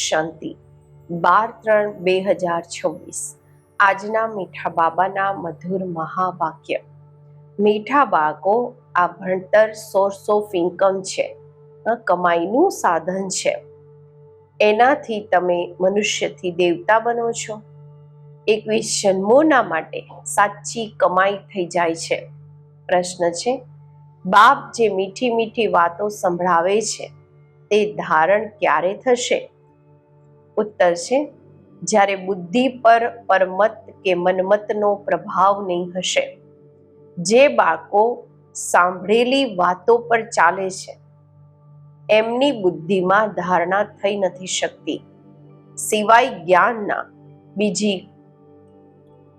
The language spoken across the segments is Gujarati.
શાંતિ 12/3/2026 આજના મીઠા બાબાના મધુર મહાવાક્ય. મીઠા બાળકો, આ ભણતર સોર્સ ઓફ ઇન્કમ છે, કમાઈનું સાધન છે. એનાથી તમે મનુષ્યથી દેવતા બનો છો. 21 જન્મોના માટે સાચી કમાઈ થઈ જાય છે. પ્રશ્ન છે, બાપ જે મીઠી મીઠી વાતો સંભળાવે છે તે ધારણ ક્યારે થશે? ઉત્તર છે, જ્યારે બુદ્ધિ પર પરમત કે મનમતનો પ્રભાવ નહીં હશે. જે બાળકો સાંભળેલી વાતો પર ચાલે છે એમની બુદ્ધિમાં ધારણા થઈ નથી શકતી. સિવાય જ્ઞાનના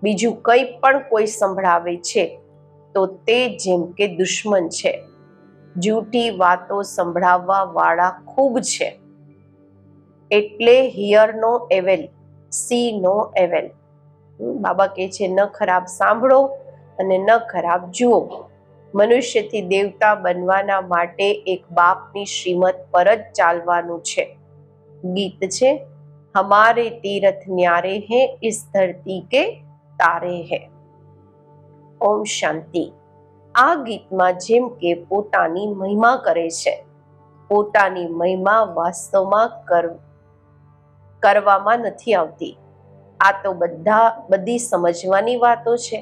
બીજું કંઈ પણ કોઈ સંભળાવે છે તો તે જેમ કે દુશ્મન છે. જૂઠી વાતો સંભળાવવા વાળા ખૂબ છે. એટલે હિયર નો એવેલ, સી નો એવેલ. બાબા કહે છે, ન ખરાબ સાંભળો અને ન ખરાબ જુઓ. મનુષ્યથી દેવતા બનવાના માટે એક બાપની શ્રીમત પર જ ચાલવાનું છે. ગીત છે, હમારે તીરથ ન્યારે હે ઇસ ધરતી કે તારે હે. ઓમ શાંતિ. આ ગીતમાં જેમ કે પોતાની મહિમા કરે છે, પોતાની મહિમા વાસ્તવમાં કરવામાં નથી આવતી. આ તો બધી સમજવાની વાતો છે.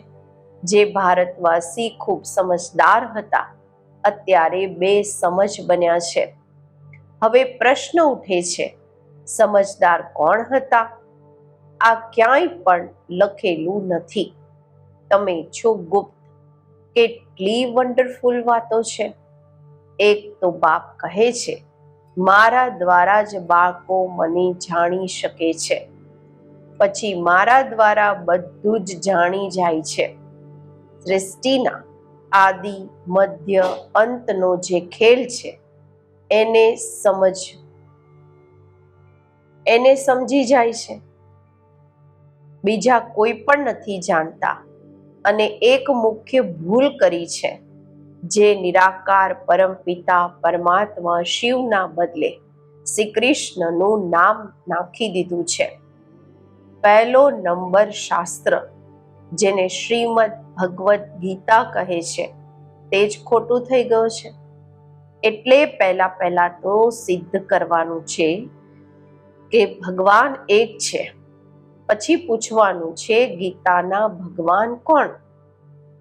જે ભારતવાસી ખૂબ સમજદાર હતા અત્યારે બેસમજ બન્યા છે. હવે પ્રશ્ન ઉઠે છે, સમજદાર કોણ હતા? આ ક્યાંય પણ લખેલું નથી. તમે છો ગુપ્ત. કેટલી વન્ડરફુલ વાતો છે. એક તો બાપ કહે છે, મારા દ્વારા જ બાળકો મને જાણી શકે છે. પછી મારા દ્વારા બધું જ જાણી જાય છે. સૃષ્ટિના આદિ મધ્ય અંતનો જે ખેલ છે એને સમજી જાય છે. બીજા કોઈ પણ નથી જાણતા. અને એક મુખ્ય ભૂલ કરી છે, જે નિરાકાર પરમપિતા પરમાત્મા શિવના બદલે શ્રી કૃષ્ણનું નામ નાખી દીધું છે. પહેલો નંબર શાસ્ત્ર, જેને શ્રીમદ ભગવદ્ ગીતા કહે છે, તે જ ખોટું થઈ ગયું છે. એટલે પહેલા તો સિદ્ધ કરવાનું છે કે ભગવાન એક છે. પછી પૂછવાનું છે, ગીતાના ભગવાન કોણ?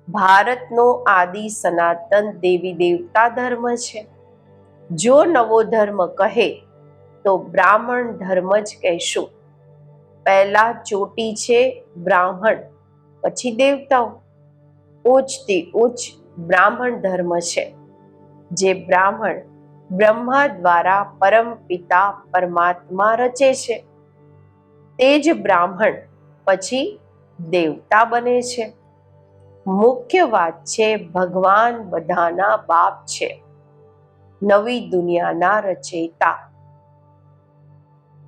ભારતનો આદિ સનાતન દેવી દેવતા ધર્મ છે. જો નવો ધર્મ કહે તો બ્રાહ્મણ ધર્મ જ કહેશું. પહેલા ચોટી છે બ્રાહ્મણ, પછી દેવતાઓ. ઉચ્ચથી ઉચ્ચ બ્રાહ્મણ ધર્મ છે. જે બ્રાહ્મણ બ્રહ્મા દ્વારા પરમ પિતા પરમાત્મા રચે છે તે જ બ્રાહ્મણ પછી દેવતા બને છે. મુખ્ય વાત છે, ભગવાન બધાના બાપ છે, નવી દુનિયાના રચયિતા.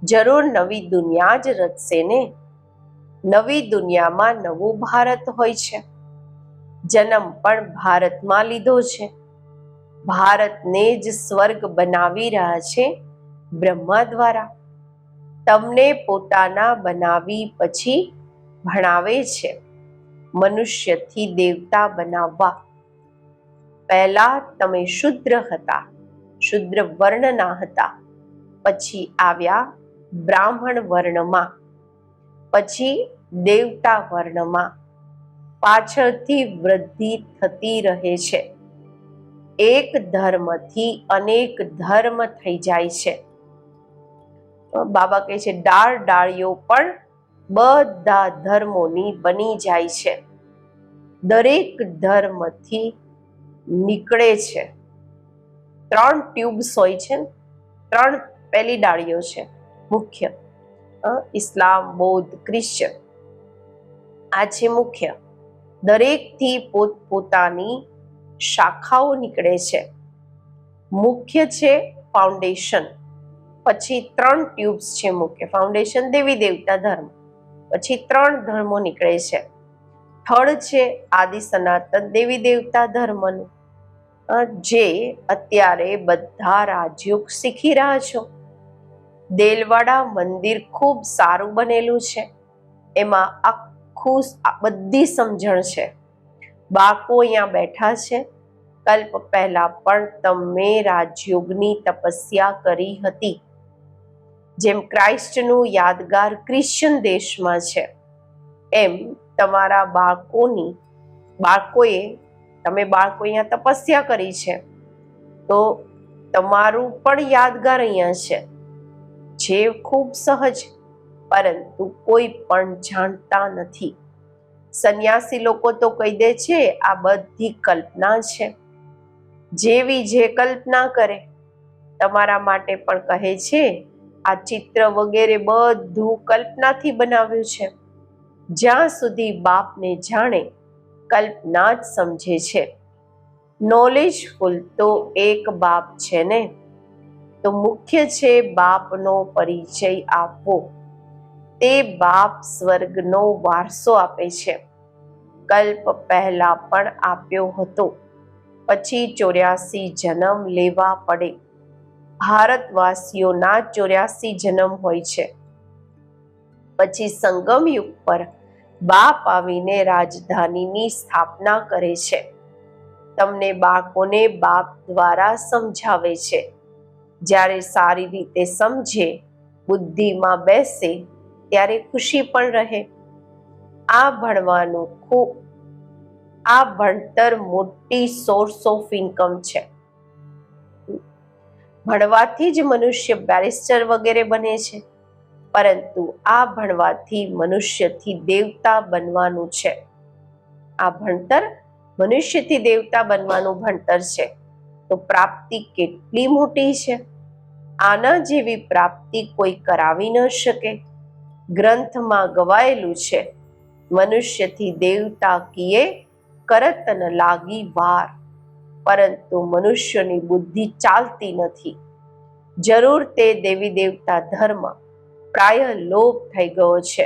જરૂર નવી દુનિયા જ રચશે ને. નવી દુનિયામાં નવું ભારત હોય છે. જન્મ પણ ભારતમાં લીધો છે. ભારતને જ સ્વર્ગ બનાવી રહ્યા છે બ્રહ્મા દ્વારા. તમને પોતાના બનાવી પછી ભણાવે છે મનુષ્યથી દેવતા બનાવવા. પહેલા તમે શુદ્ર હતા, શુદ્ર વર્ણના હતા. પછી આવ્યા બ્રાહ્મણ વર્ણમાં, પછી દેવતા વર્ણમાં. પાછળથી વૃદ્ધિ થતી રહે છે. એક ધર્મથી અનેક ધર્મ થઈ જાય છે. બાબા કહે છે, ડાળીઓ પણ બધા ધર્મોની બની જાય છે. દરેક ધર્મથી નીકળે છે. 3 ટ્યુબ્સ હોય છે, 3 પહેલી ડાળીઓ છે મુખ્ય. ઇસ્લામ, બૌદ્ધ, ક્રિશ્ચન, આ છે મુખ્ય. દરેકથી પોતપોતાની શાખાઓ નીકળે છે. મુખ્ય છે ફાઉન્ડેશન. પછી 3 ટ્યુબ્સ છે મુખ્ય. ફાઉન્ડેશન દેવી દેવતા ધર્મ, પછી 3 ધર્મો નીકળે છે. થર્ડ છે આદિ સનાતન દેવી દેવતા ધર્મનું, જે અત્યારે બધા રાજયોગ શીખી રહ્યા છો. દેલવાડા મંદિર ખૂબ સારું બનેલું છે. એમાં આખું બધી સમજણ છે. બાળકો અહીંયા બેઠા છે. કલ્પ પહેલા પણ તમે રાજયોગની તપસ્યા કરી હતી. જેમ ક્રાઇસ્ટનું યાદગાર ક્રિશ્ચન દેશમાં છે, એમ તમારા બાળકોએ અહીંયા તપસ્યા કરી છે. તો તમારું પણ યાદગાર અહીંયા છે, જે ખૂબ સહજ, પરંતુ કોઈ પણ જાણતા નથી. સંન્યાસી લોકો તો કહી દે છે આ બધી કલ્પના છે. જેવી જે કલ્પના કરે. તમારા માટે પણ કહે છે આ ચિત્ર વગેરે બધું કલ્પનાથી બનાવ્યું છે. જ્યાં સુધી બાપને જાણે, કલ્પના જ સમજે છે. નોલેજફુલ તો એક બાપ છે ને, તો મુખ્ય છે બાપનો પરિચય આપવો. તે બાપ સ્વર્ગનો વારસો આપે છે. કલ્પ પહેલા પણ આપ્યો હતો, પછી 84 જન્મ લેવા પડે. ભારતવાસીઓના 84 જન્મ હોય છે. પછી સંગમ યુગ પર બાપ આવીને રાજધાનીની સ્થાપના કરે છે. તમને બાળકોને બાપ દ્વારા સમજાવે છે. જ્યારે સારી રીતે સમજે, બુદ્ધિમાં બેસે, ત્યારે ખુશી પણ રહે. આ ભણતર મોટી સોર્સ ઓફ ઇન્કમ છે. ભણવાથી જ મનુષ્ય બેરિસ્ટર વગેરે બને છે, પરંતુ આ ભણવાથી મનુષ્યથી દેવતા બનવાનું છે. આ ભણતર મનુષ્યથી દેવતા બનવાનું ભણતર છે. તો પ્રાપ્તિ કેટલી મોટી છે! આના જેવી પ્રાપ્તિ કોઈ કરાવી ન શકે. ગ્રંથમાં ગવાયેલું છે, મનુષ્યથી દેવતા કિએ કરત ન લાગી વાર. પરંતુ મનુષ્યની બુદ્ધિ ચાલતી નથી. જરૂર તે દેવી દેવતા ધર્મ પ્રાય લોપ થઈ ગયો છે.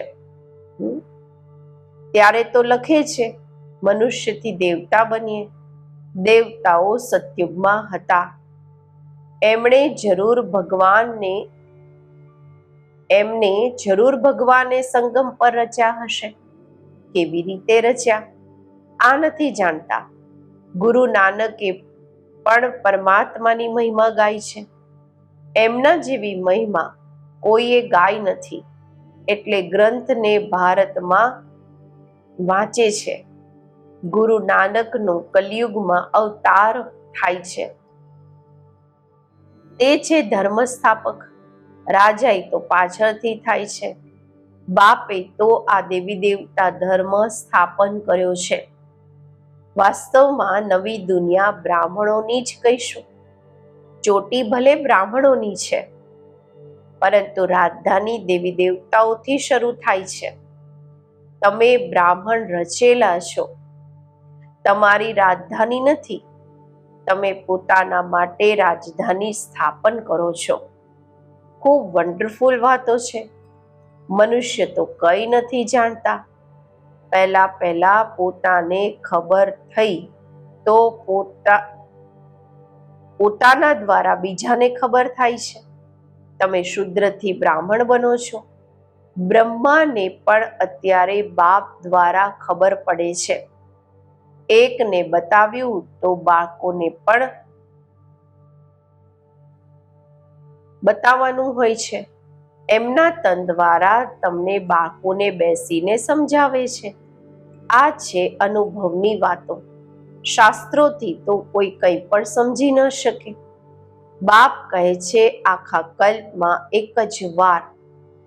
ત્યારે તો લખે છે મનુષ્યથી દેવતા બનીએ. દેવતાઓ સતયુગમાં હતા. એમને જરૂર ભગવાને સંગમ પર રચ્યા હશે. કેવી રીતે રચ્યા આ નથી જાણતા. ગુરુ નાનકે પણ પરમાત્માની મહિમા ગાઈ છે. એમના જેવી મહિમા કોઈએ ગાઈ નથી. એટલે ગ્રંથને ભારતમાં વાંચે છે. ગુરુ નાનકનો કલિયુગમાં અવતાર થાય છે. તે છે ધર્મ સ્થાપક. રાજાએ તો પાછળથી થાય છે. બાપે તો આ દેવી દેવતા ધર્મ સ્થાપન કર્યો છે. વાસ્તવમાં નવી દુનિયા બ્રાહ્મણોની જ કહીશું. ચોટી ભલે બ્રાહ્મણોની છે, પરંતુ રાજધાની દેવી દેવતાઓથી શરૂ થાય છે. તમે બ્રાહ્મણ રચેલા છો. તમારી રાજધાની નથી. તમે પોતાના માટે રાજધાની સ્થાપન કરો છો. ખૂબ વન્ડરફુલ વાતો છે. મનુષ્ય તો કંઈ નથી જાણતા. પહેલા પોતાને ખબર થઈ તો પોતાના દ્વારા બીજાને ખબર થાય છે. તમે શુદ્રથી બ્રાહ્મણ બનો છો. બ્રહ્માને પણ અત્યારે બાપ દ્વારા ખબર પડે છે. એકને બતાવ્યું તો બાળકોને પણ બતાવવાનું હોય છે. એમના તન દ્વારા તમને બાળકોને બેસીને સમજાવે છે. આ છે અનુભવની વાતો. શાસ્ત્રોથી તો કોઈ કંઈ પણ સમજી ન શકે. બાપ કહે છે આખા કલ્પમાં એક જ વાર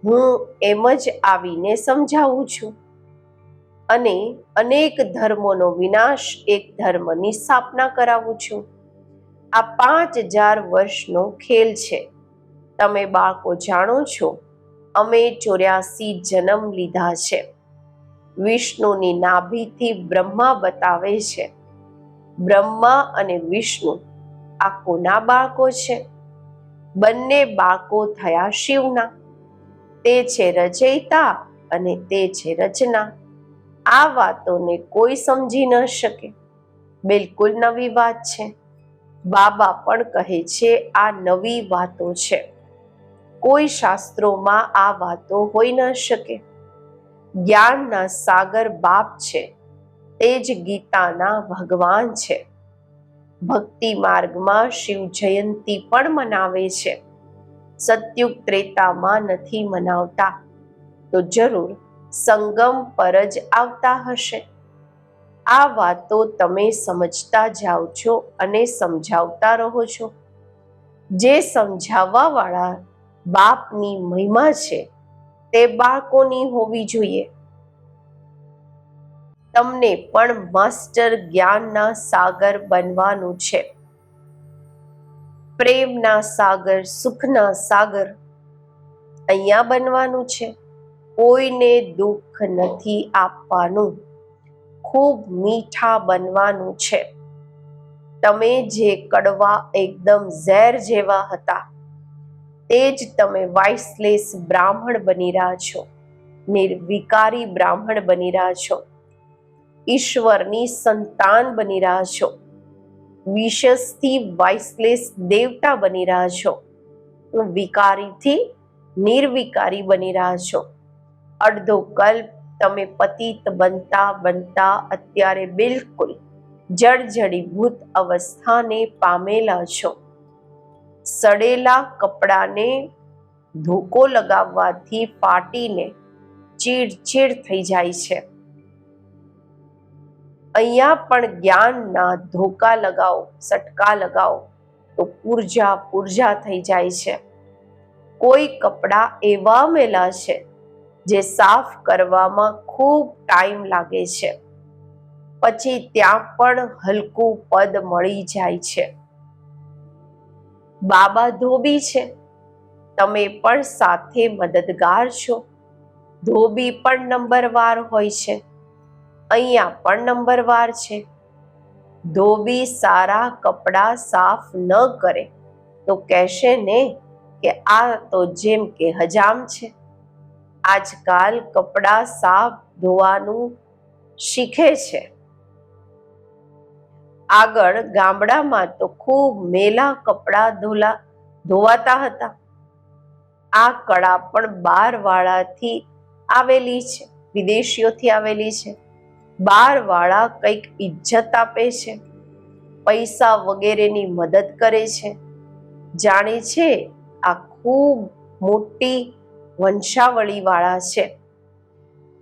હું એમ જ આવીને સમજાવું છું, અને અનેક ધર્મોનો વિનાશ એક ધર્મની સ્થાપના કરાવું છું. આ 5000 વર્ષનો ખેલ છે. તમે બાળકો જાણો છો, અમે 84 જન્મ લીધા છે. વિષ્ણુની નાભીથી બ્રહ્મા બતાવે છે. બ્રહ્મા અને વિષ્ણુ આ કોના બાળકો છે? બંને બાળકો થયા શિવના. તે છે રચયિતા અને તે છે રચના. આ વાતોને કોઈ સમજી ન શકે. બિલકુલ નવી વાત છે. બાબા પણ કહે છે આ નવી વાતો છે. કોઈ શાસ્ત્રોમાં આ વાતો હોઈ ન શકે. જ્ઞાનના સાગર બાપ છે, તે જ ગીતાના ભગવાન છે. ભક્તિ માર્ગમાં શિવ જયંતી પણ મનાવે છે. સતયુગ ત્રેતામાં નથી મનાવતા, તો જરૂર સંગમ પર જ આવતા હશે. આ વાતો તમે સમજતા જાઓ છો અને સમજાવતા રહો છો. જે સમજાવવા વાળા બાપની મહિમા છે તે બાળકોની હોવી જોઈએ. તમને પણ માસ્ટર જ્ઞાનના સાગર બનવાનું છે. પ્રેમના સાગર, સુખના સાગર અહીંયા બનવાનું છે. કોઈને દુઃખ નથી આપવાનું. ખૂબ મીઠા બનવાનું છે. તમે જે કડવા એકદમ ઝેર જેવા હતા, તે જ તમે વાઇસલેસ બ્રાહ્મણ બની રહ્યા છો. નિર્વિકારી બ્રાહ્મણ બની રહ્યા છો. ઈશ્વરની સંતાન બની રહ્યા છો. વિશેષથી વાઇસલેસ દેવતા બની રહ્યા છો. વિકારીથી નિર્વિકારી બની રહ્યા છો. અડધો કલ્પ તમે પતિત બનતા બનતા અત્યારે બિલકુલ જળજડીભૂત અવસ્થાને પામેલા છો. સડેલા કપડાને ધોકો લગાવવાથી ફાટીને ચીડચીડ થઈ જાય છે. અહીંયા પણ જ્ઞાનના ધોકા લગાવો, સટકા લગાવો તો પૂરજા પૂરજા થઈ જાય છે. કોઈ કપડાં એવા મેલા છે જે સાફ કરવામાં ખૂબ ટાઈમ લાગે છે, પછી ત્યાં પણ હલકું પદ મળી જાય છે. બાબા ધોબી છે, તમે પણ સાથે મદદગાર છો. ધોબી પણ નંબરવાર હોય છે. અહીંયા પણ નંબરવાર છે. ધોબી સારા કપડાં સાફ ન કરે તો કહેશે ને કે આ તો જેમ કે હજામ છે. આજકાલ કપડાં સાફ ધોવાનું શીખે છે. આગળ ગામડામાં તો ખૂબ મેલા કપડાં ધોવાતા હતા. આ કળા પણ બહારવાળાથી આવેલી છે, વિદેશીઓથી આવેલી છે. બહારવાળા કંઈક ઇજ્જત આપે છે, પૈસા વગેરેની મદદ કરે છે. જાણે છે આ ખૂબ મોટી વંશાવળી વાળા છે.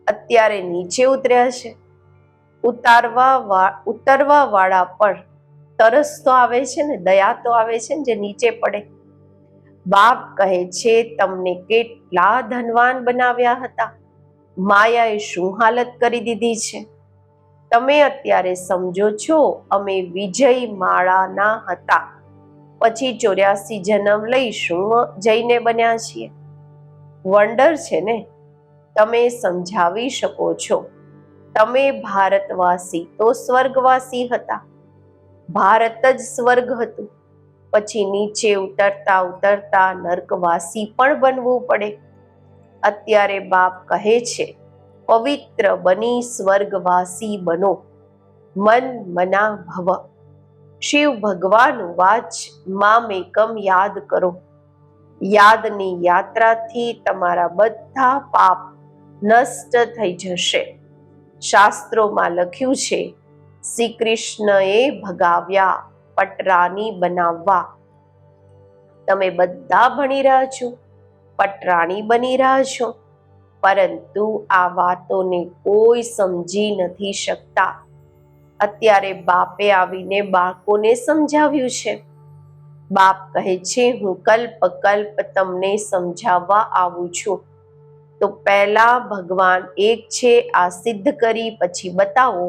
અત્યારે નીચે ઉતર્યા છે. ઉતરવા વાળા પણ તરસ તો આવે છે ને, દયા તો આવે છે ને જે નીચે પડે. બાપ કહે છે તમને કેટલા ધનવાન બનાવ્યા હતા, માયાએ શું હાલત કરી દીધી છે. તમે અત્યારે સમજો છો અમે વિજય માળાના હતા, પછી 84 જન્મ લઈશું જઈને બન્યા છીએ. વંડર છે ને. તમે સમજાવી શકો છો. તમે ભારતવાસી તો સ્વર્ગવાસી હતા. ભારત જ સ્વર્ગ હતું. પછી નીચે ઉતરતા ઉતરતા નર્કવાસી પણ બનવું પડે. અત્યારે બાપ કહે છે પવિત્ર બની સ્વર્ગવાસી બનો. મન મના ભવ. શિવ ભગવાન વાચ મામેકમ યાદ કરો. યાદની યાત્રાથી તમારા બધા પાપ નષ્ટ થઈ જશે. શાસ્ત્રોમાં લખ્યું છે શ્રી કૃષ્ણએ ભગાવ્યા પટરાની બનાવવા. તમે બધા ભણી રહ્યા છો, પટરાણી બની રહ્યા છો, પરંતુ આ વાતોને કોઈ સમજી નથી શકતા. અત્યારે બાપે આવીને બાળકોને સમજાવ્યું છે. બાપ કહે છે હું કલ્પ કલ્પ તમને સમજાવવા આવું છું. તો પહેલા ભગવાન એક છે આ સિદ્ધ કરી પછી બતાવો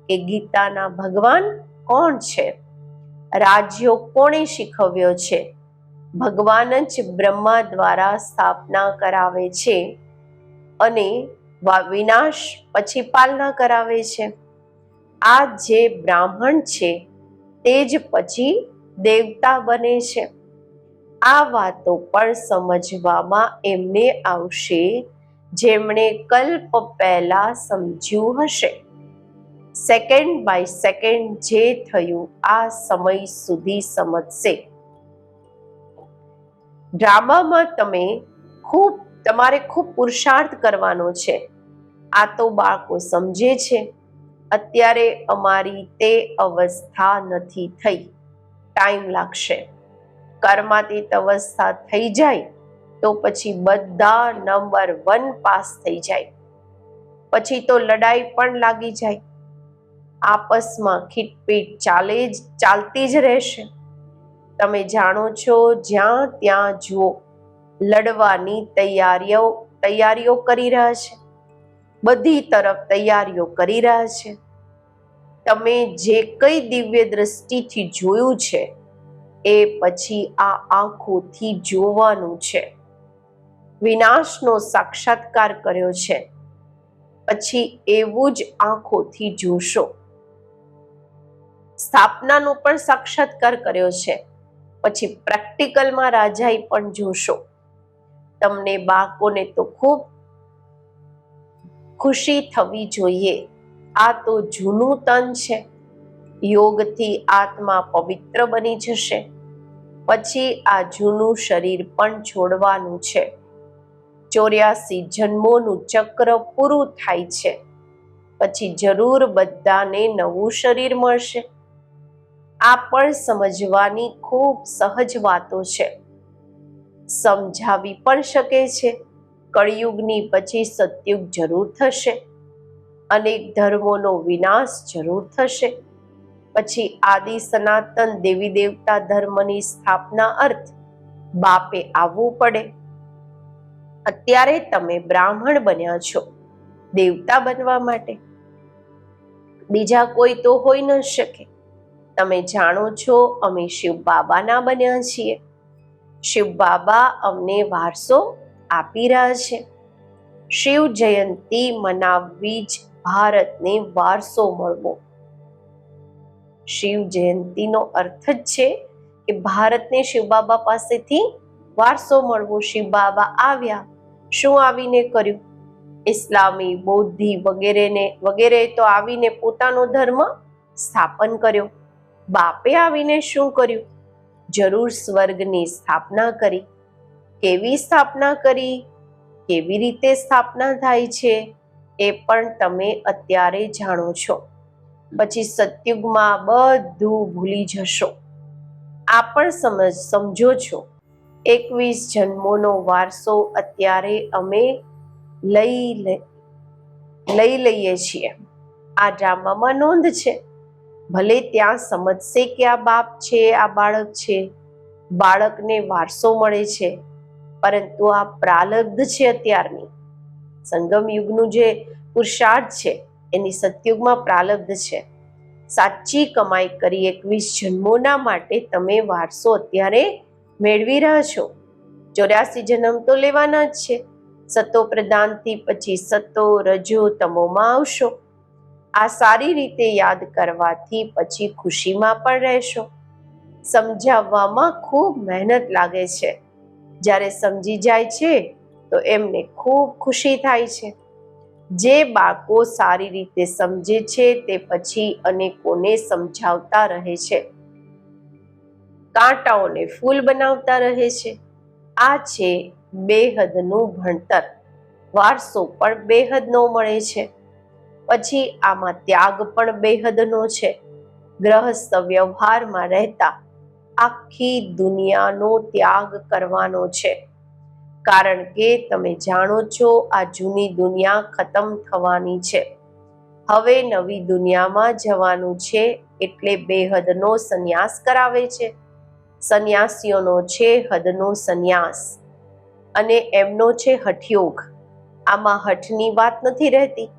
કે ગીતાના ભગવાન કોણ છે. રાજ્યો કોણે શીખવ્યો છે? ભગવાન જ બ્રહ્મા દ્વારા સ્થાપના કરાવે છે અને વિનાશ પછી પાલના કરાવે છે. આ જે બ્રાહ્મણ છે તે જ પછી દેવતા બને છે. આ વાતો પણ સમજવામાં એમને આવશે જેમણે કલ્પ પહેલા સમજ્યું હશે. સેકન્ડ બાય સેકન્ડ જે થયું આ સમય સુધી સમજશે. ડ્રામામાં તમારે ખૂબ પુરુષાર્થ કરવાનો છે. આ તો બાળકો સમજે છે. અત્યારે અમારી તે અવસ્થા નથી થઈ, ટાઈમ લાગશે. કર્માતીત અવસ્થા થઈ જાય તો પછી બધા નંબર 1 પાસ થઈ જાય. પછી તો લડાઈ પણ લાગી જાય, આપસમાં ખીટપીટ ચાલતી જ રહેશે. તમે જાણો છો, જ્યાં ત્યાં જુઓ લડવાની તૈયારીઓ કરી રહ્યા છે. બધી તરફ તૈયારીઓ કરી રહ્યા છે. તમે જે કઈ દિવ્ય દ્રષ્ટિથી જોયું છે એ પછી આ આંખોથી જોવાનું છે. વિનાશનો સાક્ષાત્કાર કર્યો છે, પછી એવું જ આંખોથી જોશો. સ્થાપનાનો પણ સાક્ષાત્કાર કર્યો છે, પછી પ્રેક્ટિકલમાં રાજાઈ પણ જોશો. તમને બાળકોને તો ખૂબ ખુશી થવી જોઈએ. આ તો જૂનું તન છે. યોગથી આત્મા પવિત્ર બની જશે. પછી આ જૂનું શરીર પણ છોડવાનું છે. 84 જન્મોનું ચક્ર પૂરું થાય છે. પછી જરૂર બધાને નવું શરીર મળશે. આ પણ સમજવાની ખૂબ સહજ વાતો છે. સમજાવી પણ શકે છે. કળિયુગની પછી સતયુગ જરૂર થશે. અનેક ધર્મોનો વિનાશ જરૂર થશે. પછી આદિ સનાતન દેવી દેવતા ધર્મની સ્થાપના અર્થ બાપે આવવું પડે. અત્યારે તમે બ્રાહ્મણ બન્યા છો દેવતા બનવા માટે. બીજા કોઈ તો હોઈ ન શકે. તમે જાણો છો, અમે શિવ બાબાના બન્યા છીએ. શિવ બાબા અમને વારસો આપી રહ્યા છે. શિવ જયંતી મનાવવી જ ભારતને વારસો મળવો. શિવ જયંતીનો અર્થ જ છે કે ભારતને શિવ બાબા પાસેથી વારસો મળવો. શિવ બાબા આવ્યા, શું આવીને કર્યું? ઇસ્લામી, બૌદ્ધી વગેરે તો આવીને પોતાનો ધર્મ સ્થાપન કર્યો. બાપે આવીને શું કર્યું? જરૂર સ્વર્ગની સ્થાપના કરી. કેવી સ્થાપના કરી? કેવી રીતે સ્થાપના થાય છે એ પણ તમે અત્યારે જાણો છો. પછી સતયુગમાં બધું ભૂલી જશો. આ પણ સમજો છો. 21 જન્મોનો વારસો અત્યારે અમે લઈ લઈએ છીએ. આ ડ્રામામાં નોંધ છે. ભલે ત્યાં સમજશે કે આ બાપ છે, આ બાળક છે, બાળકને વારસો મળે છે, પરંતુ આ પ્રાલબ્ધ છે. અત્યારની સંગમ યુગનું જે પુરુષાર્થ છે એની સતયુગમાં પ્રાલબ્ધ છે. સાચી કમાઈ કરી 21 જન્મોના માટે તમે વારસો અત્યારે મેળવી રહ્યા છો. 84 જન્મ તો લેવાના જ છે. સતો પ્રધાનથી પછી સતો રજો તમોમાં આવશો. આ સારી રીતે યાદ કરવાથી પછી ખુશીમાં પણ રહેશો. સમજાવવામાં ખૂબ મહેનત લાગે છે. જ્યારે સમજી જાય છે તો એમને ખૂબ ખુશી થાય છે. જે બાળકો સારી રીતે સમજે છે તે પછી અનેકોને સમજાવતા રહે છે. કાંટાઓને ફૂલ બનાવતા રહે છે. આ છે બેહદનું ભણતર. વારસો પણ બેહદનો મળે છે. પછી આમાં ત્યાગ પણ બેહદનો છે. ગ્રહસ્થ વ્યવહારમાં રહેતા આખી દુનિયાનો ત્યાગ કરવાનો છે. કારણ કે તમે જાણો છો, આ જૂની દુનિયા ખતમ થવાની છે. હવે નવી દુનિયામાં જવાનું છે. એટલે બેહદનો સંન્યાસ કરાવે છે. સંન્યાસીઓનો છે હદનો સંન્યાસ, અને એમનો છે હઠયોગ. આમાં હઠની વાત નથી રહેતી.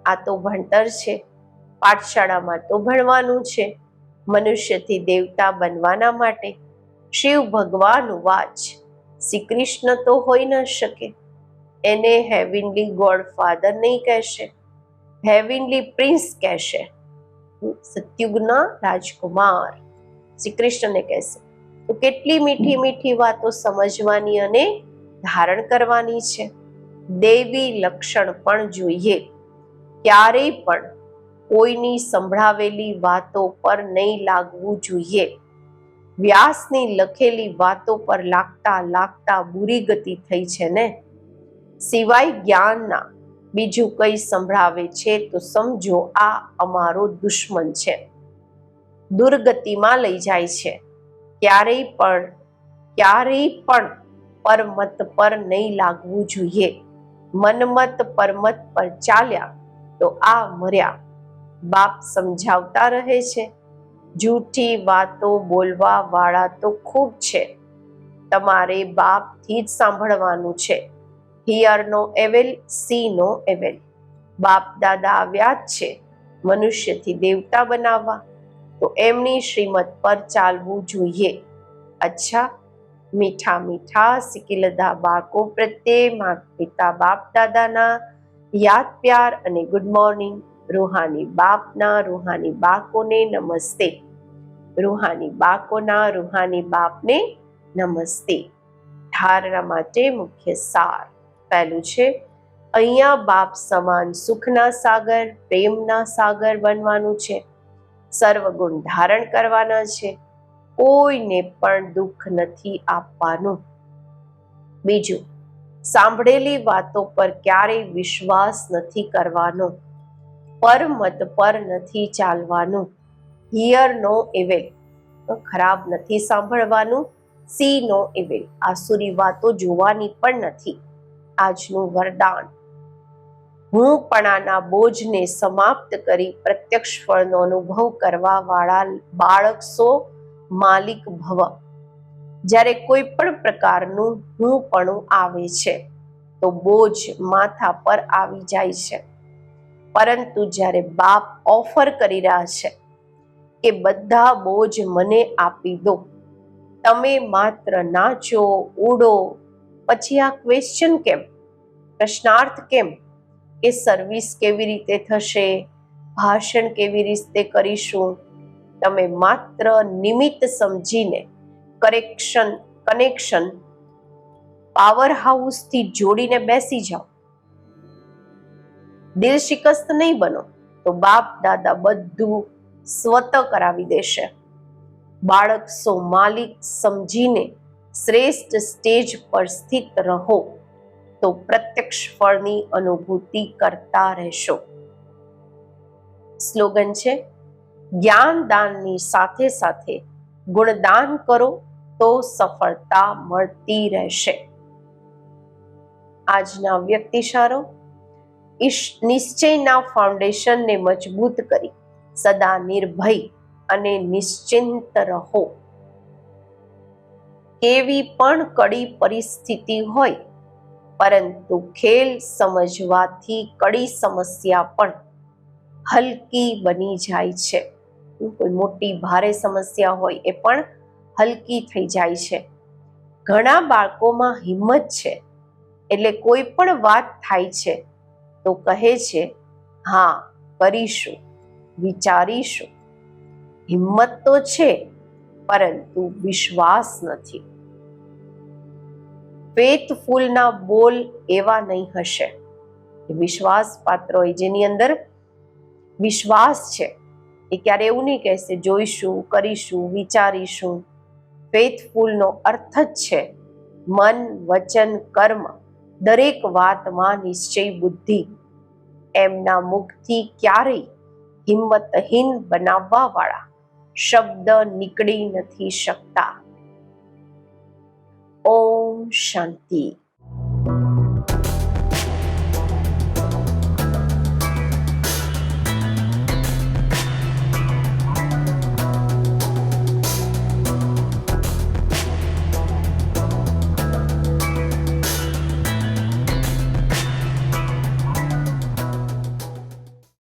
આ તો ભણતર છે. પાઠશાળામાં તો ભણવાનું છે. મનુષ્યથી દેવતા બનવાના માટે શિવ ભગવાન વાચ. શ્રી કૃષ્ણ તો હોઈ ન શકે. એને હેવનલી ગોડ ફાધર નહીં કહેશે, હેવનલી પ્રિન્સ કહેશે. સતયુગના રાજકુમાર શ્રી કૃષ્ણને કહેશે. તો કેટલી મીઠી મીઠી વાતો સમજવાની અને ધારણ કરવાની છે. દેવી લક્ષણ પણ જોઈએ. ક્યારેય પણ કોઈની સંભળાવેલી વાતો પર નહીં લાગવું જોઈએ. વ્યાસની લખેલી વાતો પર લાગતા લાગતા બુરી ગતિ થઈ છે ને. સિવાય જ્ઞાનના બીજું કઈ સંભળાવે છે તો સમજો આ અમારો દુશ્મન છે. દુર્ગતિમાં લઈ જાય છે. ક્યારેય પણ પરમત પર નહીં લાગવું જોઈએ. મનમત પરમત પર ચાલ્યા તો આ મર્યા. બાપ સમજાવતા રહે છે. જૂઠી વાતો બોલવા વાળા તો ખૂબ છે. તમારે બાપથી જ સાંભળવાનું છે. હિયર નો એવેલ, સી નો એવેલ. બાપ દાદા આવ્યા જ છે મનુષ્યથી દેવતા બનાવવા, તો એમની શ્રીમત પર ચાલવું જોઈએ. અચ્છા, મીઠા મીઠા સિકિલધા બાળકો પ્રત્યે માતા પિતા બાપ દાદાના યાદ પ્યાર અને ગુડ મોર્નિંગ. રૂહાની બાપના રૂહાની બાળકોને નમસ્તે. રૂહાની બાળકોના રૂહાની બાપને નમસ્તે. ધારણા માટે મુખ્ય સાર. પહેલું છે, અહીંયા બાપ સમાન સુખના સાગર, પ્રેમના સાગર બનવાનું છે. સર્વગુણ ધારણ કરવાના છે. કોઈને પણ દુઃખ નથી આપવાનું. બીજું, સાંભળેલી વાતો પર ક્યારેય વિશ્વાસ નથી કરવાનો. પરમત પર નથી ચાલવાનું. હિયર નો એવેલ, ખરાબ નથી સાંભળવાનું. સી નો એવેલ, આસુરી વાતો જોવાની પણ નથી. આજનું વરદાન, હુંપણાના બોજને સમાપ્ત કરી પ્રત્યક્ષ ફળનો અનુભવ કરવા વાળા બાળકસો માલિક ભવ. જ્યારે કોઈ પણ પ્રકારનું હુંપણું આવે છે તો બોજ માથા પર આવી જાય છે. પરંતુ જ્યારે બાપ ઓફર કરી રહ્યા છે કે બધા બોજ મને આપી દો, તમે માત્ર નાચો, ઉડો, પછી આ ક્વેશ્ચન કેમ, પ્રશ્નાર્થ કેમ કે સર્વિસ કેવી રીતે થશે, ભાષણ કેવી રીતે કરીશું? તમે માત્ર નિમિત્ત સમજીને કનેક્શન પાવર હાઉસથી જોડીને બેસી જાઓ. દિલ શિકસ્ત નહીં બનો તો બાપ દાદા બધું સ્વત કરાવી દેશે. બાળક સો માલિક સમજીને શ્રેષ્ઠ સ્ટેજ પર સ્થિત રહો તો પ્રત્યક્ષ ફળની અનુભૂતિ કરતા રહેશો. સ્લોગન છે, જ્ઞાન દાનની સાથે સાથે ગુણદાન કરો તો સફળતા મળતી રહેશે. આજના વ્યક્તિશારો, નિશ્ચયના ફાઉન્ડેશનને મજબૂત કરી સદા નિર્ભય અને નિશ્ચિંત રહો. કેવી પણ કડી પરિસ્થિતિ હોય, પરંતુ ખેલ સમજવાથી કડી સમસ્યા પણ હલકી બની જાય છે. કોઈ મોટી ભારે સમસ્યા હોય એ પણ હલકી થઈ જાય છે. ઘણા બાળકોમાં હિંમત છે, એટલે કોઈ પણ વાત થાય છે તો કહે છે, હા કરીશું, વિચારીશું. હિંમત તો છે, પરંતુ વિશ્વાસ નથી. ફેથફુલના બોલ એવા નહીં હશે. વિશ્વાસ પાત્ર હોય, જેની અંદર વિશ્વાસ છે, એ ક્યારે એવું નહીં કહેશે જોઈશું, કરીશું, વિચારીશું. ફેથફુલનો અર્થ જ છે મન, વચન, કર્મ, દરેક વાતમાં નિશ્ચય બુદ્ધિ. એમના મુખથી ક્યારેય હિંમતહીન બનાવવા વાળા શબ્દ નીકળી નથી શકતા. ઓમ શાંતિ.